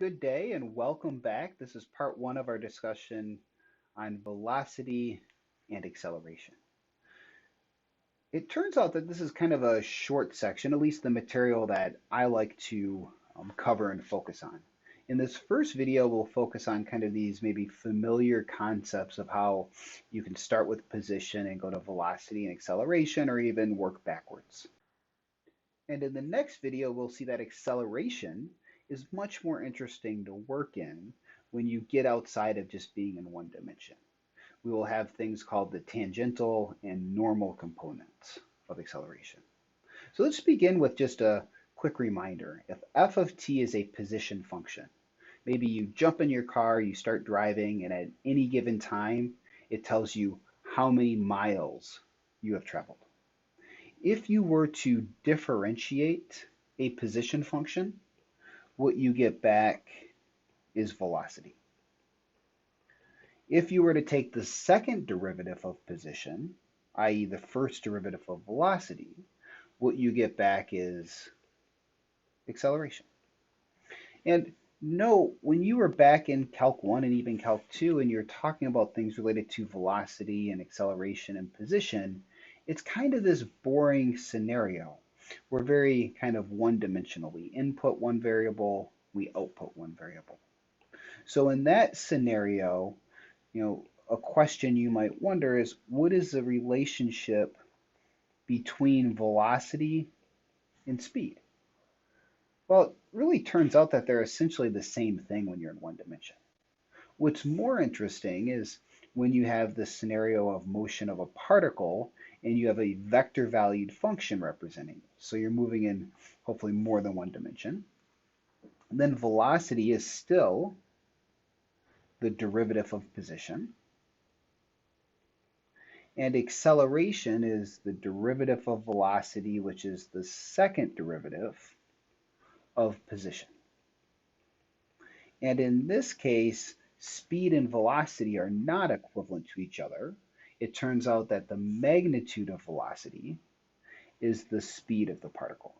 Good day and welcome back. This is part one of our discussion on velocity and acceleration. It turns out that this is kind of a short section, at least the material that I like to cover and focus on. In this first video, we'll focus on kind of these maybe familiar concepts of how you can start with position and go to velocity and acceleration, or even work backwards. And in the next video, we'll see that acceleration is much more interesting to work in when you get outside of just being in one dimension. We will have things called the tangential and normal components of acceleration. So let's begin with just a quick reminder. If f of t is a position function, maybe you jump in your car, you start driving, and at any given time, it tells you how many miles you have traveled. If you were to differentiate a position function, what you get back is velocity. If you were to take the second derivative of position, i.e. the first derivative of velocity, what you get back is acceleration. And note, when you were back in Calc 1 and even Calc 2 and you're talking about things related to velocity and acceleration and position, it's kind of this boring scenario. We're very kind of one-dimensional. We input one variable, we output one variable. So in that scenario, a question you might wonder is, what is the relationship between velocity and speed? Well, it really turns out that they're essentially the same thing when you're in one dimension. What's more interesting is when you have the scenario of motion of a particle and you have a vector valued function representing it. So you're moving in hopefully more than one dimension. And then velocity is still the derivative of position. And acceleration is the derivative of velocity, which is the second derivative of position. And in this case, speed and velocity are not equivalent to each other. It turns out that the magnitude of velocity is the speed of the particle.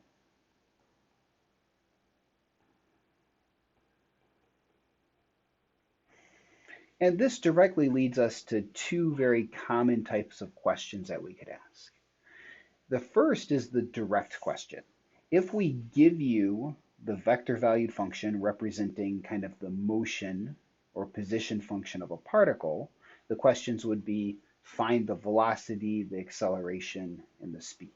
And this directly leads us to two very common types of questions that we could ask. The first is the direct question. If we give you the vector valued function representing kind of the motion or position function of a particle, the questions would be find the velocity, the acceleration, and the speed.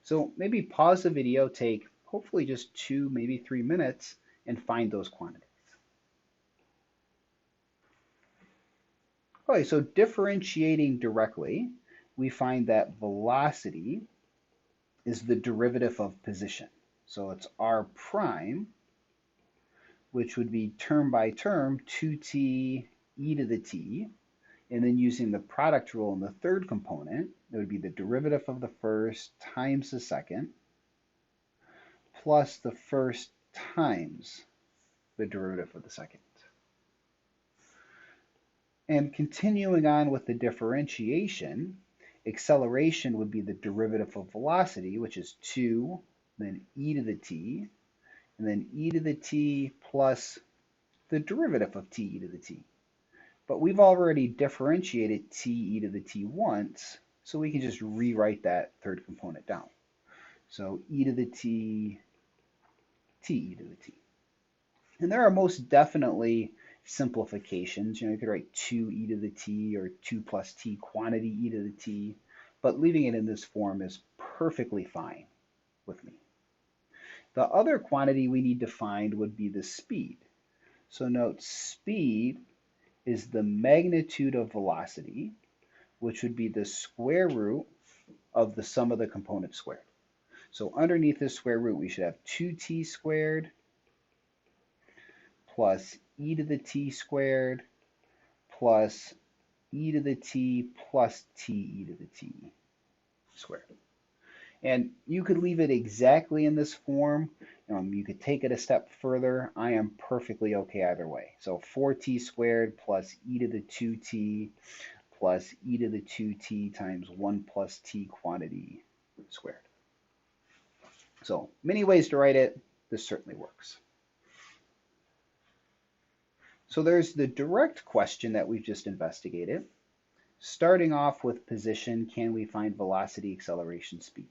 So maybe pause the video, take hopefully just 2, maybe 3 minutes, and find those quantities. Okay, so differentiating directly, we find that velocity is the derivative of position. So it's r prime, which would be term by term 2t e to the t. And then using the product rule in the third component, it would be the derivative of the first times the second, plus the first times the derivative of the second. And continuing on with the differentiation, acceleration would be the derivative of velocity, which is 2, then e to the t, and then e to the t plus the derivative of t e to the t. But we've already differentiated t e to the t once, so we can just rewrite that third component down. So e to the t, t e to the t. And there are most definitely simplifications. You could write 2e to the t or 2 plus t quantity e to the t, but leaving it in this form is perfectly fine with me. The other quantity we need to find would be the speed. So note speed is the magnitude of velocity, which would be the square root of the sum of the components squared. So underneath this square root, we should have 2t squared plus e to the t squared plus e to the t plus t e to the t squared. And you could leave it exactly in this form. You could take it a step further. I am perfectly okay either way. So 4t squared plus e to the 2t plus e to the 2t times 1 plus t quantity squared. So many ways to write it. This certainly works. So there's the direct question that we've just investigated. Starting off with position, can we find velocity, acceleration, speed?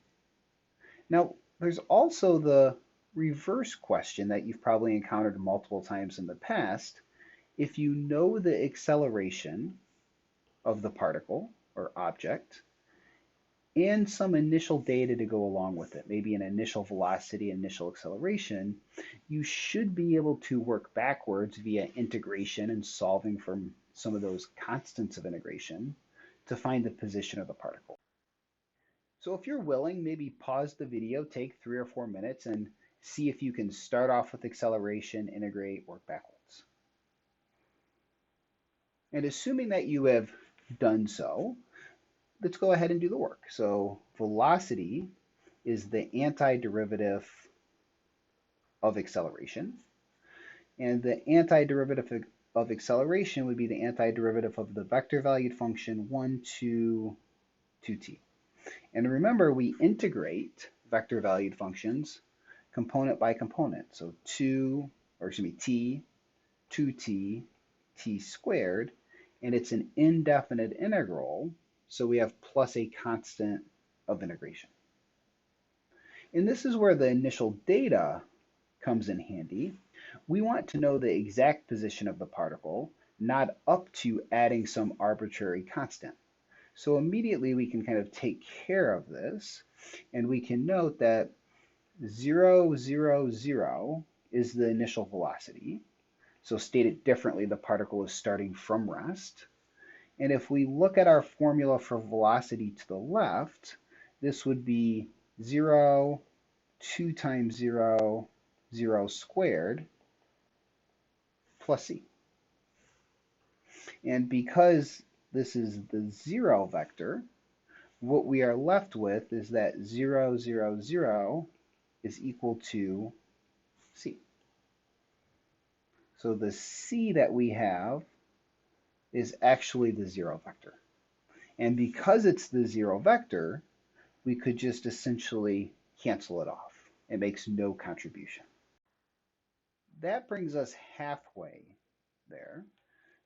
Now, there's also the reverse question that you've probably encountered multiple times in the past. If you know the acceleration of the particle or object and some initial data to go along with it, maybe an initial velocity, initial acceleration, you should be able to work backwards via integration and solving from some of those constants of integration to find the position of the particle. So if you're willing, maybe pause the video, take 3 or 4 minutes, and see if you can start off with acceleration, integrate, work backwards. And assuming that you have done so, let's go ahead and do the work. So velocity is the antiderivative of acceleration. And the antiderivative of acceleration would be the antiderivative of the vector valued function 1, 2, 2t. And remember, we integrate vector valued functions component by component. So t, 2t, t squared, and it's an indefinite integral, so we have plus a constant of integration. And this is where the initial data comes in handy. We want to know the exact position of the particle, not up to adding some arbitrary constant. So immediately we can kind of take care of this, and we can note that 0, 0, 0 is the initial velocity. So stated differently, the particle is starting from rest. And if we look at our formula for velocity to the left, this would be 0, 2 times 0, 0 squared, plus c. And because this is the 0 vector, what we are left with is that 0, 0, 0 is equal to c. So the c that we have is actually the 0 vector. And because it's the 0 vector, we could just essentially cancel it off. It makes no contribution. That brings us halfway there.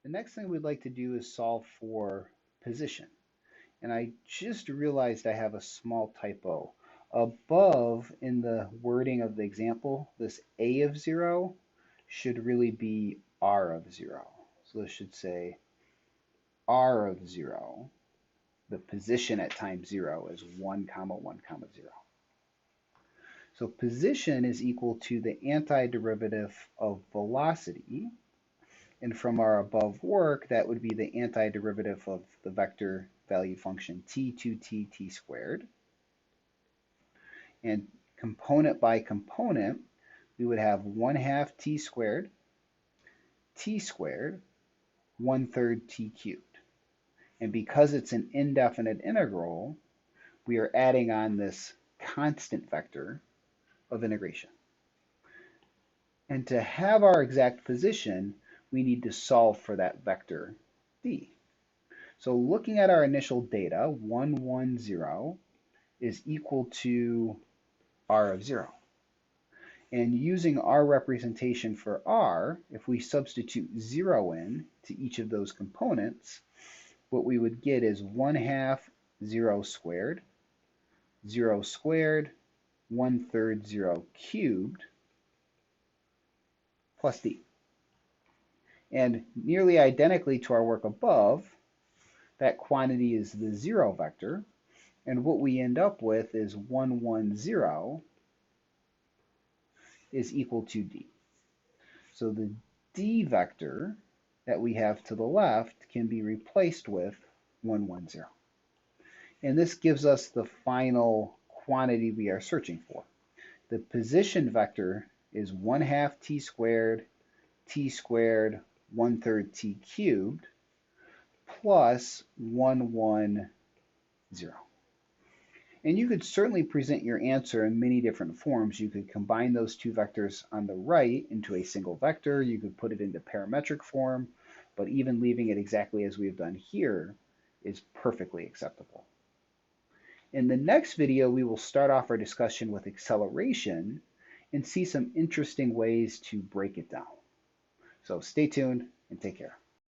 The next thing we'd like to do is solve for position. And I just realized I have a small typo. Above in the wording of the example, this a of 0 should really be r of 0. So this should say r of 0. The position at time 0 is 1, 1, 0. So position is equal to the antiderivative of velocity. And from our above work, that would be the antiderivative of the vector value function t2t t squared. And component by component, we would have 1/2 t squared, 1/3 t cubed. And because it's an indefinite integral, we are adding on this constant vector of integration. And to have our exact position, we need to solve for that vector d. So looking at our initial data, 1, 1, 0 is equal to r of 0. And using our representation for r, if we substitute 0 in to each of those components, what we would get is 1/2 0 squared, 0 squared, 1/3 0 cubed, plus d. And nearly identically to our work above, that quantity is the 0 vector, and what we end up with is 1, 1, 0 is equal to d. So the d vector that we have to the left can be replaced with 1, 1, 0. And this gives us the final quantity we are searching for. The position vector is 1/2 t squared, 1/3 t cubed, plus 1, 1, 0. And you could certainly present your answer in many different forms. You could combine those two vectors on the right into a single vector. You could put it into parametric form, but even leaving it exactly as we have done here is perfectly acceptable. In the next video, we will start off our discussion with acceleration and see some interesting ways to break it down. So stay tuned. and take care.